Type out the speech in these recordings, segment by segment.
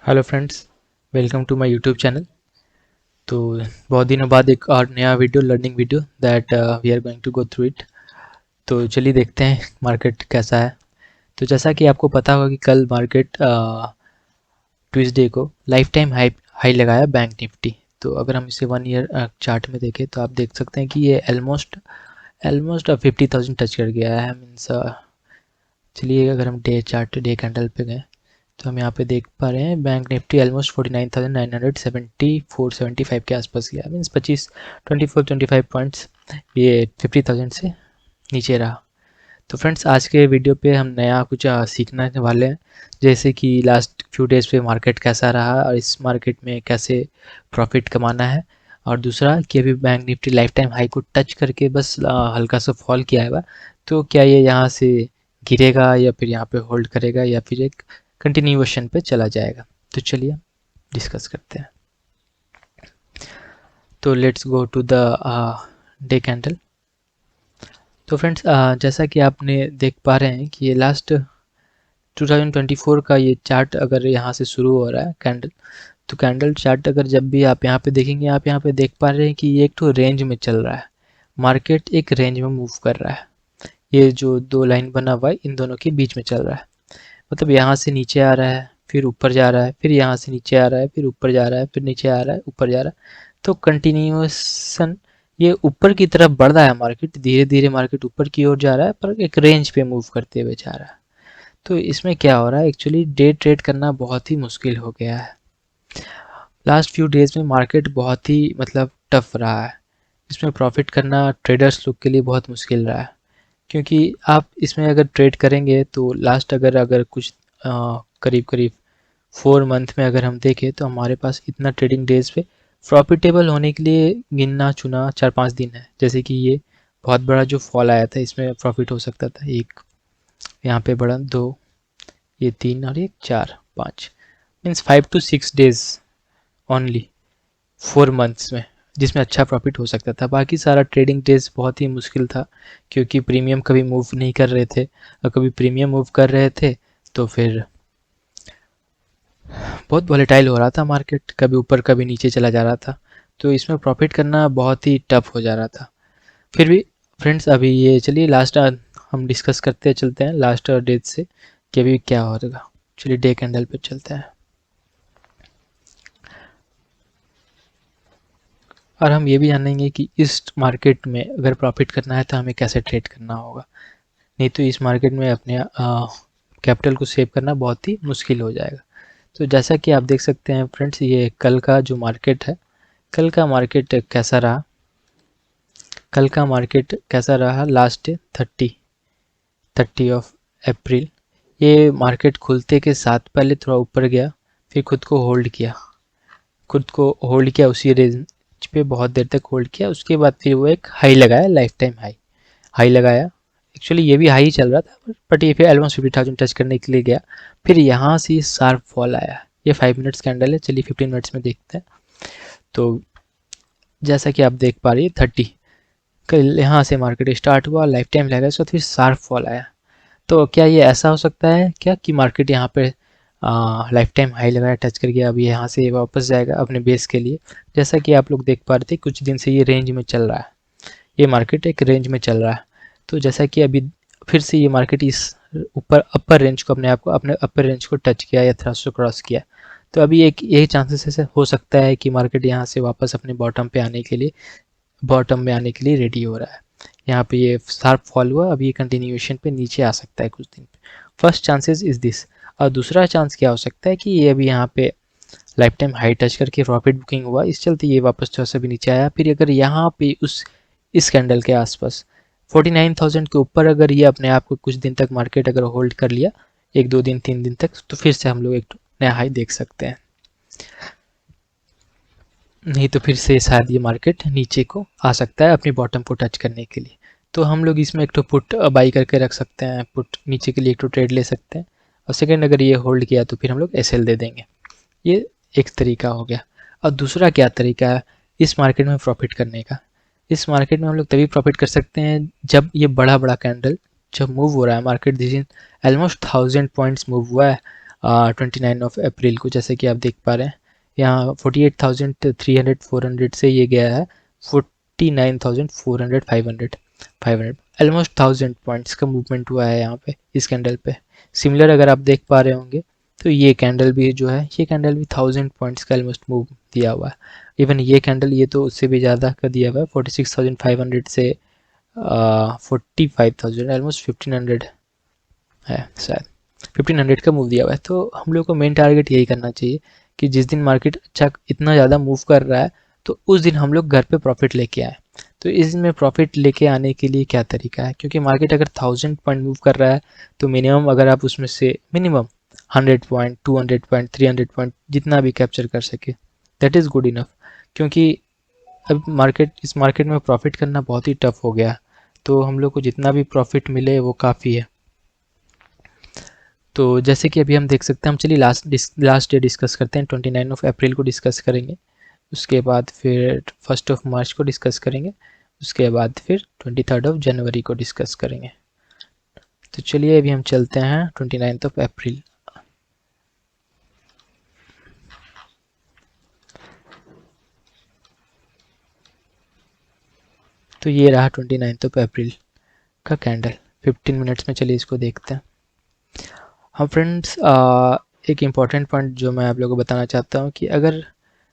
Hello friends, welcome to my YouTube channel. तो बहुत दिनों बाद एक और नया video, learning video that we are going to go through it. तो चलिए देखते हैं मार्केट कैसा है। तो जैसा कि आपको पता होगा कि कल मार्केट ट्यूसडे को लाइफ टाइम हाई हाई लगाया बैंक निफ्टी। तो अगर हम इसे 1 ईयर चार्ट में देखें तो आप देख सकते हैं कि ये ऑलमोस्ट ऑलमोस्ट 50,000 टच कर गया है। मीन्स चलिए अगर हम डे चार्ट डे कैंडल पे गए तो हम यहाँ पे देख पा रहे हैं बैंक निफ्टी ऑलमोस्ट 49,974-75 के आसपास गया। मीन्स 25 पॉइंट्स ये 50,000 से नीचे रहा। तो फ्रेंड्स, आज के वीडियो पे हम नया कुछ सीखने वाले हैं, जैसे कि लास्ट फ्यू डेज पे मार्केट कैसा रहा और इस मार्केट में कैसे प्रॉफिट कमाना है। और दूसरा कि अभी bank Nifty life time high को टच करके बस हल्का सा फॉल किया है, तो क्या ये यहाँ से गिरेगा या फिर यहाँ पे होल्ड करेगा या फिर एक कंटिन्यूएशन पे चला जाएगा। तो चलिए डिस्कस करते हैं। तो let's go to the day candle. तो फ्रेंड्स, जैसा कि आपने देख पा रहे हैं कि ये लास्ट 2024 का ये चार्ट अगर यहाँ से शुरू हो रहा है कैंडल, तो कैंडल चार्ट अगर जब भी आप यहाँ पे देखेंगे, आप यहाँ पे देख पा रहे हैं कि ये एक तो रेंज में चल रहा है। मार्केट एक रेंज में मूव कर रहा है। ये जो दो लाइन बना हुआ है इन दोनों के बीच में चल रहा है। मतलब यहाँ से नीचे आ रहा है, फिर ऊपर जा रहा है, फिर यहाँ से नीचे आ रहा है, फिर ऊपर जा रहा है, फिर नीचे आ रहा है, ऊपर जा रहा है। तो कंटिन्यूएशन ये ऊपर की तरफ बढ़ रहा है। मार्केट धीरे धीरे मार्केट ऊपर की ओर जा रहा है, पर एक रेंज पे मूव करते हुए जा रहा है। तो इसमें क्या हो रहा है, एक्चुअली डे ट्रेड करना बहुत ही मुश्किल हो गया है। लास्ट फ्यू डेज में मार्केट बहुत ही मतलब टफ रहा है। इसमें प्रॉफिट करना ट्रेडर्स लोग के लिए बहुत मुश्किल रहा है, क्योंकि आप इसमें अगर ट्रेड करेंगे तो लास्ट अगर अगर कुछ करीब करीब 4 मंथ में अगर हम देखें तो हमारे पास इतना ट्रेडिंग डेज पे प्रॉफिटेबल होने के लिए गिनना चुना 4-5 दिन है। जैसे कि ये बहुत बड़ा जो फॉल आया था, इसमें प्रॉफिट हो सकता था एक, यहाँ पे बढ़ा 2, ये 3 और ये 4-5, means 5 to 6 days only 4 months में, जिसमें अच्छा प्रॉफिट हो सकता था। बाकी सारा ट्रेडिंग डेज बहुत ही मुश्किल था, क्योंकि प्रीमियम कभी मूव नहीं कर रहे थे, और कभी प्रीमियम मूव कर रहे थे तो फिर बहुत वॉलेटाइल हो रहा था मार्केट, कभी ऊपर कभी नीचे चला जा रहा था। तो इसमें प्रॉफिट करना बहुत ही टफ हो जा रहा था। फिर भी फ्रेंड्स, अभी ये चलिए लास्ट हम डिस्कस करते चलते हैं लास्ट डेज से कि अभी क्या होगा। चलिए डे कैंडल पे चलते हैं और हम ये भी जानेंगे कि इस मार्केट में अगर प्रॉफिट करना है तो हमें कैसे ट्रेड करना होगा। नहीं तो इस मार्केट में अपने कैपिटल को सेव करना बहुत ही मुश्किल हो जाएगा। तो जैसा कि आप देख सकते हैं फ्रेंड्स, ये कल का जो मार्केट है, कल का मार्केट कैसा रहा। कल का मार्केट कैसा रहा लास्ट 30 ऑफ अप्रैल। ये मार्केट खुलते के साथ पहले थोड़ा ऊपर गया, फिर खुद को होल्ड किया, उसी रेंज पे बहुत देर तक होल्ड किया। उसके बाद फिर वो एक हाई लगाया, लाइफ टाइम हाई हाई लगाया। एक्चुअली ये भी हाई चल रहा था, बट ये फिर ऑलमोस्ट 50,000 टच करने के लिए गया। फिर यहाँ से शार्प फॉल आया। ये 5 मिनट्स कैंडल है, चलिए 15 मिनट्स में देखते हैं। तो जैसा कि आप देख पा रही है 30, कल यहाँ से मार्केट स्टार्ट हुआ, लाइफ टाइम लगा, उसके बाद फिर शार्प फॉल आया। तो क्या ये ऐसा हो सकता है क्या कि मार्केट यहाँ पे लाइफ टाइम हाई लगाया, टच कर गया, अभी यहाँ से वापस जाएगा अपने बेस के लिए। जैसा कि आप लोग देख पा रहे थे कुछ दिन से ये रेंज में चल रहा है, ये मार्केट एक रेंज में चल रहा है। तो जैसा कि अभी फिर से ये मार्केट इस ऊपर अपर रेंज को अपने अपर रेंज को टच किया या थ्रस्ट क्रॉस किया। तो अभी एक यही चांसेस ऐसे हो सकता है कि मार्केट यहाँ से वापस अपने बॉटम में आने के लिए रेडी हो रहा है। यहाँ पे ये शार्प फॉल हुआ, अभी ये कंटिन्यूएशन पे नीचे आ सकता है कुछ दिन पे। First chances is this. और दूसरा चांस क्या हो सकता है कि ये अभी यहाँ पे लाइफ टाइम हाई टच करके प्रॉफिट बुकिंग हुआ, इस चलते ये वापस थोड़ा सा भी नीचे आया। फिर अगर यहाँ पे इस कैंडल के आसपास 49,000 के ऊपर अगर ये अपने आप को कुछ दिन तक मार्केट अगर होल्ड कर लिया, 1-2 दिन 3 दिन तक, तो फिर से हम लोग एक नया हाई देख सकते हैं। नहीं तो फिर से शायद ये मार्केट नीचे को आ सकता है अपनी बॉटम को टच करने के लिए। तो हम लोग इसमें एक तो पुट बाई करके रख सकते हैं, पुट नीचे के लिए एक तो ट्रेड ले सकते हैं, और सेकंड अगर ये होल्ड किया तो फिर हम लोग एसएल दे देंगे। ये एक तरीका हो गया। और दूसरा क्या तरीका है इस मार्केट में प्रॉफिट करने का। इस मार्केट में हम लोग तभी प्रॉफिट कर सकते हैं जब ये बड़ा बड़ा कैंडल जब मूव हो रहा है। Market this in almost 1000 points move हुआ है, 29 ऑफ अप्रैल को, जैसे कि आप देख पा रहे हैं यहाँ 48,300 400 से ये गया है 49,400 500 ऑलमोस्ट 1000 पॉइंट्स का मूवमेंट हुआ है यहाँ पे इस कैंडल पे। सिमिलर अगर आप देख पा रहे होंगे तो ये कैंडल भी जो है, ये कैंडल भी 1000 पॉइंट्स का ऑलमोस्ट मूव दिया हुआ है। इवन ये कैंडल ये तो उससे भी ज़्यादा का दिया हुआ है, 46,500 से 45,000 ऑलमोस्ट 1500 है, शायद 1500 का मूव दिया हुआ है। तो हम लोग को मेन टारगेट यही करना चाहिए कि जिस दिन मार्केट अच्छा इतना ज़्यादा मूव कर रहा है तो उस दिन हम लोग घर पे प्रॉफिट लेके आए। तो इस दिन में प्रॉफिट लेके आने के लिए क्या तरीका है, क्योंकि मार्केट अगर 1000 पॉइंट मूव कर रहा है तो मिनिमम अगर आप उसमें से मिनिमम 100 पॉइंट 200 पॉइंट 300 पॉइंट जितना भी कैप्चर कर सके दैट इज़ गुड इनफ। क्योंकि अब इस मार्केट में प्रॉफिट करना बहुत ही टफ हो गया, तो हम लोग को जितना भी प्रॉफिट मिले वो काफ़ी है। तो जैसे कि अभी हम देख सकते हैं, हम चलिए लास्ट डे डिस्कस करते हैं। 29 ऑफ अप्रैल को डिस्कस करेंगे, उसके बाद फिर 1 ऑफ मार्च को डिस्कस करेंगे, उसके बाद फिर 23 ऑफ जनवरी को डिस्कस करेंगे। तो चलिए अभी हम चलते हैं 29 ऑफ अप्रैल। तो ये रहा 29 ऑफ अप्रैल का कैंडल 15 मिनट्स में। चलिए इसको देखते हैं। हाँ फ्रेंड्स, एक इम्पॉर्टेंट पॉइंट जो मैं आप लोगों को बताना चाहता हूँ कि अगर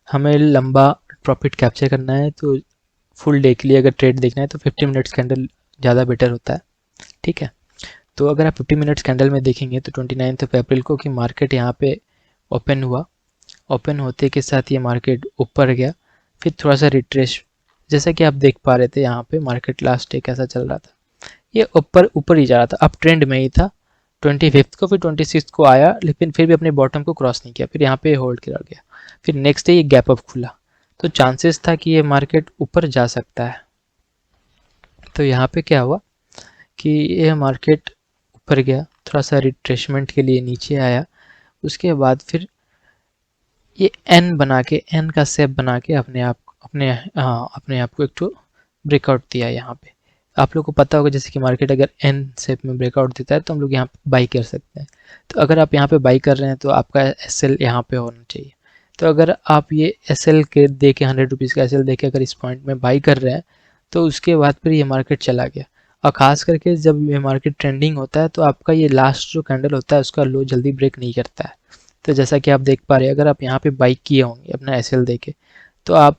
हमें लंबा प्रॉफिट कैप्चर करना है तो फुल डे के लिए अगर ट्रेड देखना है तो 50 मिनट्स कैंडल ज़्यादा बेटर होता है, ठीक है। तो अगर आप 50 मिनट्स कैंडल में देखेंगे तो 29 ऑफ अप्रैल को कि मार्केट यहाँ पे ओपन हुआ, ओपन होते के साथ ये मार्केट ऊपर गया, फिर थोड़ा सा रिट्रेस, जैसा कि आप देख पा रहे थे यहाँ पे मार्केट लास्ट डे कैसा चल रहा था, ये ऊपर ऊपर ही जा रहा था, अप ट्रेंड में ही था। 25 को फिर 26 को आया, लेकिन फिर भी अपने बॉटम को क्रॉस नहीं किया, फिर यहाँ पे होल्ड कर गया, फिर नेक्स्ट डे ये गैप अप खुला, तो चांसेस था कि ये मार्केट ऊपर जा सकता है। तो यहाँ पे क्या हुआ कि ये मार्केट ऊपर गया, थोड़ा सा रिट्रेसमेंट के लिए नीचे आया, उसके बाद फिर ये एन बना के, एन का शेप बना के अपने आप को एक तो ब्रेकआउट दिया। यहाँ पे आप लोग को पता होगा जैसे कि मार्केट अगर एन शेप में ब्रेकआउट देता है तो हम लोग यहाँ पे बाई कर सकते हैं। तो अगर आप यहाँ पे बाई कर रहे हैं तो आपका एस एल यहाँ पे होना चाहिए। तो अगर आप ये एस एल के दे के 100 रुपीज़ का एस एल दे के अगर इस पॉइंट में बाई कर रहे हैं तो उसके बाद फिर ये मार्केट चला गया। और ख़ास करके जब ये मार्केट ट्रेंडिंग होता है तो आपका ये लास्ट जो कैंडल होता है उसका लो जल्दी ब्रेक नहीं करता है। तो जैसा कि आप देख पा रहे हैं, अगर आप यहाँ पे बाई किए होंगे अपना एस एल दे के, तो आप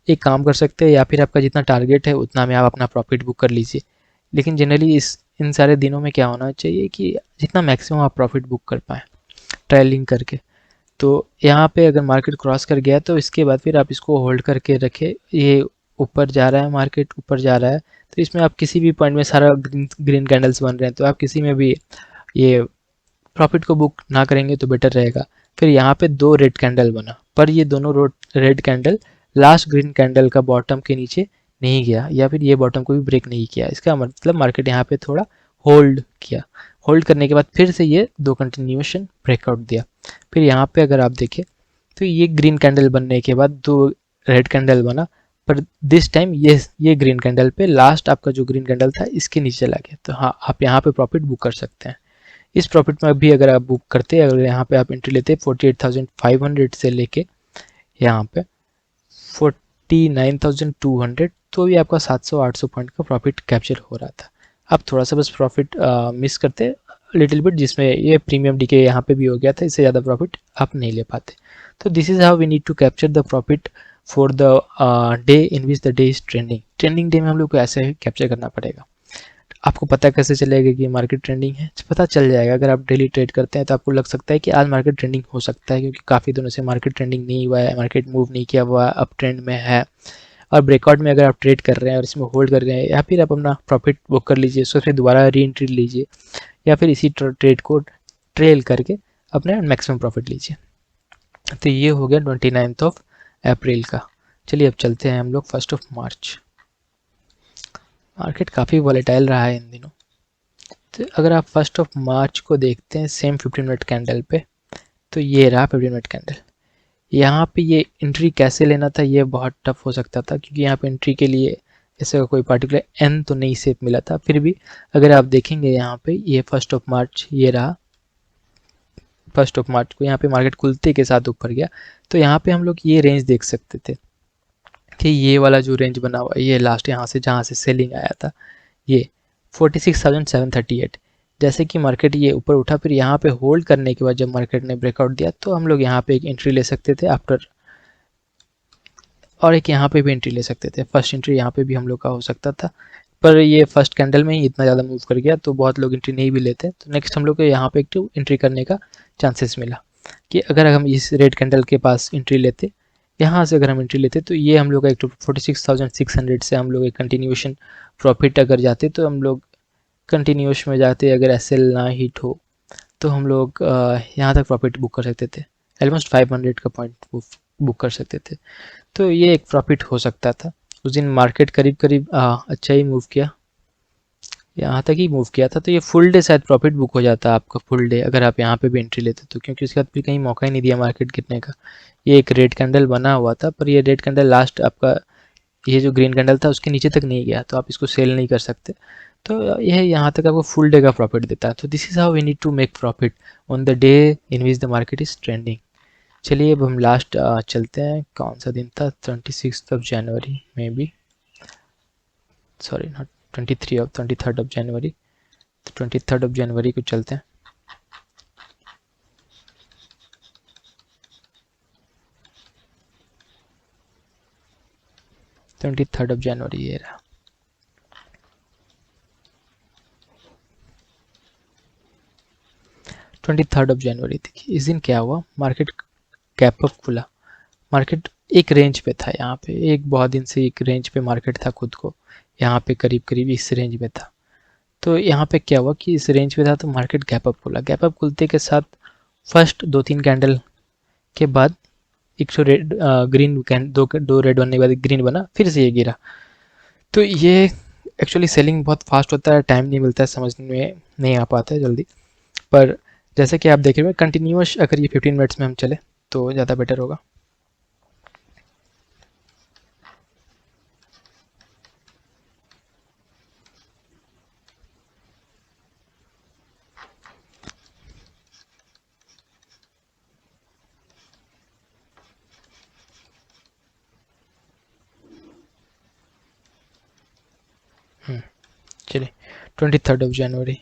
एक काम कर सकते हैं, या फिर आपका जितना टारगेट है उतना में आप अपना प्रॉफिट बुक कर लीजिए। लेकिन जनरली इन सारे दिनों में क्या होना चाहिए कि जितना मैक्सिमम आप प्रॉफिट बुक कर पाएँ ट्रेलिंग करके। तो यहाँ पे अगर मार्केट क्रॉस कर गया तो इसके बाद फिर आप इसको होल्ड करके रखें। ये ऊपर जा रहा है, मार्केट ऊपर जा रहा है, तो इसमें आप किसी भी पॉइंट में सारा ग्रीन कैंडल्स बन रहे हैं तो आप किसी में भी ये प्रॉफिट को बुक ना करेंगे तो बेटर रहेगा। फिर यहाँ पे 2 रेड कैंडल बना, पर ये दोनों red candle last green candle का बॉटम के नीचे नहीं गया, या फिर ये बॉटम को भी ब्रेक नहीं किया। इसका मतलब मार्केट यहाँ पे थोड़ा होल्ड किया, होल्ड करने के बाद फिर से ये 2 कंटिन्यूएशन ब्रेकआउट दिया। फिर यहाँ पे अगर आप देखें तो ये ग्रीन कैंडल बनने के बाद 2 रेड कैंडल बना, पर दिस टाइम ये ग्रीन कैंडल पे लास्ट आपका जो ग्रीन कैंडल था इसके नीचे चला गया। तो हाँ, आप यहाँ पे प्रॉफिट बुक कर सकते हैं। इस प्रॉफिट में भी अगर आप बुक करते हैं, अगर यहाँ पे आप एंट्री लेते 48,500 से लेके यहाँ पे 49,200, तो भी आपका 700-800 पॉइंट का प्रॉफिट कैप्चर हो रहा था। आप थोड़ा सा बस प्रॉफिट मिस करते लिटिल बिट, जिसमें ये प्रीमियम डीके यहाँ पे भी हो गया था, इससे ज़्यादा प्रॉफिट आप नहीं ले पाते। तो this is how we need to capture the profit for the day in which the day is trending day में हम लोग को ऐसे कैप्चर करना पड़ेगा। आपको पता कैसे चलेगा कि मार्केट ट्रेंडिंग है? पता चल जाएगा। अगर आप डेली ट्रेड करते हैं तो आपको लग सकता है कि आज मार्केट ट्रेंडिंग हो सकता है, क्योंकि काफ़ी दिनों से मार्केट ट्रेंडिंग नहीं हुआ है, मार्केट मूव नहीं किया हुआ, अप ट्रेंड में है। और ब्रेकआउट में अगर आप ट्रेड कर रहे हैं और इसमें होल्ड कर रहे हैं, या फिर आप अपना प्रॉफिट बुक कर लीजिए, उसको फिर दोबारा री एंट्री लीजिए, या फिर इसी ट्रेड को ट्रेल करके अपने मैक्सिमम प्रॉफिट लीजिए। तो ये हो गया 29 ऑफ अप्रैल का। चलिए अब चलते हैं हम लोग 1 ऑफ मार्च। मार्केट काफ़ी वॉलेटाइल रहा है इन दिनों। तो अगर आप 1 ऑफ मार्च को देखते हैं सेम 15 मिनट कैंडल पे, तो ये रहा 15 मिनट कैंडल। यहाँ पे ये एंट्री कैसे लेना था ये बहुत टफ हो सकता था, क्योंकि यहाँ पे एंट्री के लिए ऐसे कोई पार्टिकुलर एन तो नहीं शेप मिला था। फिर भी अगर आप देखेंगे यहाँ पे ये 1 ऑफ मार्च ये रहा 1 मार्च को यहाँ पे मार्केट खुलते के साथ ऊपर गया, तो यहाँ पे हम लोग ये रेंज देख सकते थे कि ये वाला जो रेंज बना हुआ है, ये लास्ट यहाँ से जहाँ से सेलिंग आया था, ये 46,738। जैसे कि मार्केट ये ऊपर उठा, फिर यहाँ पे होल्ड करने के बाद जब मार्केट ने ब्रेकआउट दिया तो हम लोग यहाँ पे एक एंट्री ले सकते थे आफ्टर, और एक यहाँ पे भी एंट्री ले सकते थे। फर्स्ट एंट्री यहाँ पे भी हम लोग का हो सकता था, पर ये फर्स्ट कैंडल में ही इतना ज़्यादा मूव कर गया तो बहुत लोग एंट्री नहीं भी लेते। तो नेक्स्ट हम लोग को यहाँ पे एक एंट्री करने का चांसेस मिला कि अगर हम इस रेड कैंडल के पास एंट्री लेते, यहाँ से अगर हम एंट्री लेते, तो ये हम लोग का एक 46,600 से हम लोग एक कंटिन्यूएशन प्रॉफिट अगर जाते, तो हम लोग कंटिन्यूस में जाते, अगर एसएल ना हिट हो तो हम लोग यहाँ तक प्रॉफिट बुक कर सकते थे, ऑलमोस्ट 500 का पॉइंट बुक कर सकते थे। तो ये एक प्रॉफिट हो सकता था। उस दिन मार्केट करीब करीब अच्छा ही मूव किया, यहाँ तक ही मूव किया था, तो ये फुल डे शायद प्रॉफिट बुक हो जाता आपका फुल डे अगर आप यहाँ पे भी एंट्री लेते तो, क्योंकि उसके बाद फिर कहीं मौका ही नहीं दिया मार्केट गिरने का। ये एक रेड कैंडल बना हुआ था, पर ये रेड कैंडल लास्ट आपका ये जो ग्रीन कैंडल था उसके नीचे तक नहीं गया, तो आप इसको सेल नहीं कर सकते। तो यह यहाँ तक आपको फुल डे का प्रॉफिट देता है। तो this is how we need to make profit on the day in which the market is trending. चलिए अब हम लास्ट चलते हैं, कौन सा दिन था, 26 जनवरी में बी, सॉरी नॉट 23 जनवरी, तो 23 जनवरी को चलते हैं। जनवरी ये रहा। जनवरी देखिए इस दिन क्या हुआ, मार्केट गैप अप खुला, मार्केट एक रेंज पे था, यहाँ पे एक बहुत दिन से एक रेंज पे मार्केट था, खुद को यहाँ पे करीब करीब इस रेंज में था। तो यहाँ पे क्या हुआ कि इस रेंज पे था तो मार्केट गैप अप खुला, गैप अप खुलते के साथ फर्स्ट 2-3 कैंडल के बाद एक सौ रेड ग्रीन दो रेड बनने के बाद ग्रीन बना, फिर से ये गिरा। तो ये एक्चुअली सेलिंग बहुत फास्ट होता है, टाइम नहीं मिलता है, समझने में नहीं आ पाता है जल्दी। पर जैसे कि आप देख रहे हो कंटिन्यूअस अगर ये 15 मिनट्स में हम चले तो ज़्यादा बेटर होगा। चलिए 23 जनवरी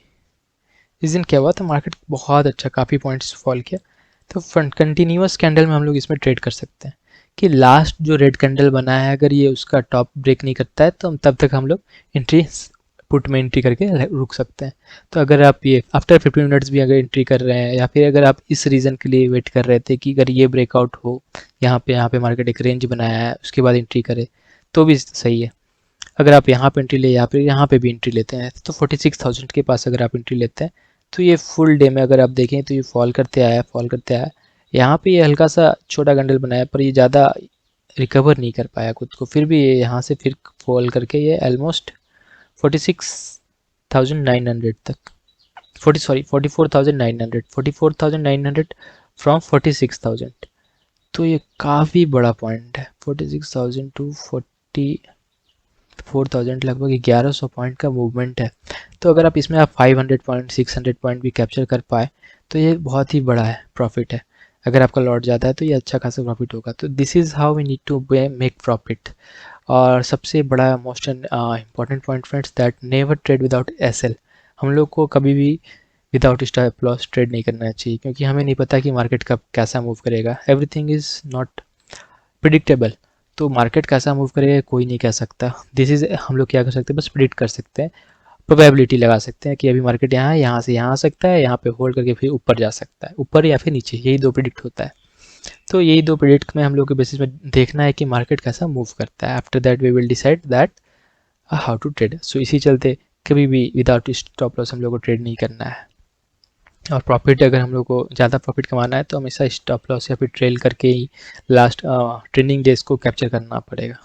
इस दिन क्या हुआ था, मार्केट बहुत अच्छा काफ़ी पॉइंट्स फॉल किया। तो कंटिन्यूअस कैंडल में हम लोग इसमें ट्रेड कर सकते हैं कि लास्ट जो रेड कैंडल बना है अगर ये उसका टॉप ब्रेक नहीं करता है तो तब तक हम लोग एंट्री पुट में एंट्री करके रुक सकते हैं। तो अगर आप ये आफ्टर 15 मिनट्स भी अगर एंट्री कर रहे हैं, या फिर अगर आप इस रीज़न के लिए वेट कर रहे थे कि अगर ये ब्रेकआउट हो, यहाँ पे मार्केट एक रेंज बनाया है उसके बाद एंट्री करे, तो भी सही है। अगर आप यहाँ पे एंट्री ले या फिर यहाँ पे भी एंट्री लेते हैं तो 46,000 के पास अगर आप एंट्री लेते हैं तो ये फुल डे में अगर आप देखें तो ये फॉल करते आया। यहाँ पे ये हल्का सा छोटा कैंडल बनाया पर ये ज़्यादा रिकवर नहीं कर पाया खुद को, फिर भी ये यहाँ से फिर फॉल करके ये ऑलमोस्ट 46,900 तक 44,900 फ्रॉम 46,000। तो ये काफ़ी बड़ा पॉइंट है, 46,000 टू 44,000, लगभग 1100 पॉइंट का मूवमेंट है। तो अगर आप इसमें आप 500 पॉइंट 600 पॉइंट भी कैप्चर कर पाए तो ये बहुत ही बड़ा है प्रॉफिट है। अगर आपका लॉट जाता है तो ये अच्छा खासा प्रॉफिट होगा। तो this is how we need to make profit. और सबसे बड़ा most important point friends, that never trade without SL. हम लोग को कभी भी विदाउट स्टॉप लॉस ट्रेड नहीं करना चाहिए, क्योंकि हमें नहीं पता कि मार्केट कब कैसा मूव करेगा। Everything is not predictable. तो मार्केट कैसा मूव करेगा कोई नहीं कह सकता। दिस इज़ हम लोग क्या कर सकते हैं, बस प्रिडिक्ट कर सकते हैं, प्रोबेबिलिटी लगा सकते हैं कि अभी मार्केट यहाँ है, यहाँ से यहाँ आ सकता है, यहाँ पे होल्ड करके फिर ऊपर जा सकता है, ऊपर या फिर नीचे, यही 2 प्रिडिक्ट होता है। तो यही 2 प्रिडिक्ट में हम लोग के बेसिस में देखना है कि मार्केट कैसा मूव करता है। After that we will decide that how to trade. So इसी चलते कभी भी विदाउट स्टॉप लॉस हम लोग को ट्रेड नहीं करना है। और प्रॉफिट अगर हम लोग को ज़्यादा प्रॉफिट कमाना है तो हमेशा स्टॉप लॉस या फिर ट्रेल करके ही लास्ट ट्रेंडिंग डेज को कैप्चर करना पड़ेगा।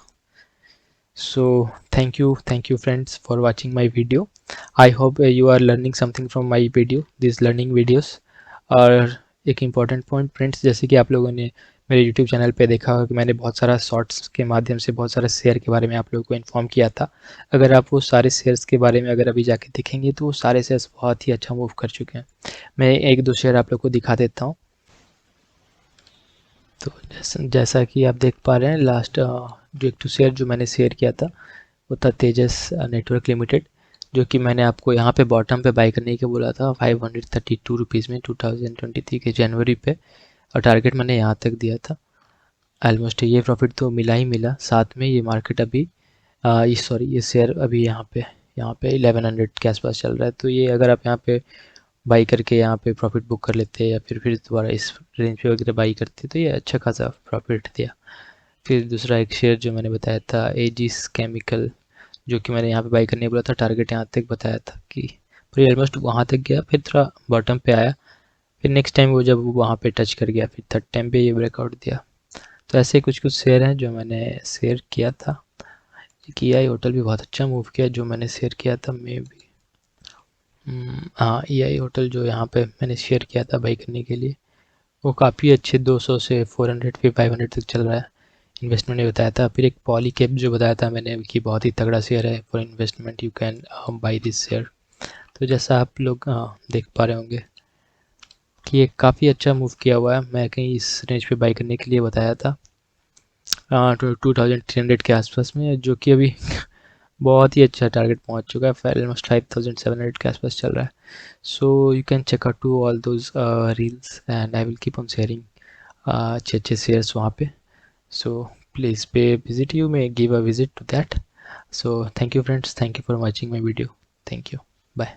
So thank you friends for watching my video. I hope you are learning something from my video, these learning videos. और एक इम्पॉर्टेंट पॉइंट फ्रेंड्स, जैसे कि आप लोगों ने मेरे YouTube चैनल पे देखा होगा कि मैंने बहुत सारा शॉर्ट्स के माध्यम से बहुत सारा शेयर के बारे में आप लोगों को इन्फॉर्म किया था। अगर आप वो सारे शेयर्स के बारे में अगर अभी जाके देखेंगे तो वो सारे शेयर्स बहुत ही अच्छा मूव कर चुके हैं। मैं 1-2 शेयर आप लोग को दिखा देता हूँ। तो जैसा कि आप देख पा रहे हैं, लास्ट जो एक तो शेयर जो मैंने शेयर किया था वो था तेजस नेटवर्क लिमिटेड, जो कि मैंने आपको यहाँ पे बॉटम पे बाई करने के बोला था 532 रुपीज़ में 2023 के जनवरी पे, और टारगेट मैंने यहाँ तक दिया था। ऑलमोस्ट ये प्रॉफिट तो मिला ही मिला, साथ में ये मार्केट अभी ये शेयर अभी यहाँ पे 1100 के आसपास चल रहा है। तो ये अगर आप यहाँ पे बाई करके यहाँ पे प्रॉफिट बुक कर लेते या फिर दोबारा इस रेंज पे वगैरह बाई करते तो ये अच्छा खासा प्रॉफिट दिया। फिर दूसरा एक शेयर जो मैंने बताया था एजिस केमिकल, जो कि मैंने यहाँ पे बाई करने बोला था, टारगेट यहाँ तक बताया था कि पर ऑलमोस्ट वहाँ तक गया, फिर थोड़ा बॉटम पे आया, फिर नेक्स्ट टाइम वो जब वो वहाँ पे टच कर गया फिर थर्ड टाइम पे ये ब्रेकआउट दिया। तो ऐसे कुछ कुछ शेयर हैं जो मैंने शेयर किया था। एक EI होटल भी बहुत अच्छा मूव किया जो मैंने शेयर किया था, मे बी हाँ EI होटल जो यहाँ पे मैंने शेयर किया था बाई करने के लिए, वो काफ़ी अच्छे 200 से 400 फिर 500 तक चल रहा है। इन्वेस्टमेंट ने बताया था। फिर एक पॉलीकैब जो बताया था मैंने कि बहुत ही तगड़ा शेयर है for investment, you can buy this share. तो जैसा आप लोग देख पा रहे होंगे कि ये काफ़ी अच्छा मूव किया हुआ है। मैं कहीं इस रेंज पे बाई करने के लिए बताया था 2300 के आसपास में, जो कि अभी बहुत ही अच्छा टारगेट पहुंच चुका है, ऑलमोस्ट 5700 के आसपास चल रहा है। So you can check out to all those reels and I will keep on sharing अच्छे अच्छे शेयर्स वहाँ पे। So please pay visit, you may give a visit to that. So thank you friends, thank you for watching my video. Thank you, bye.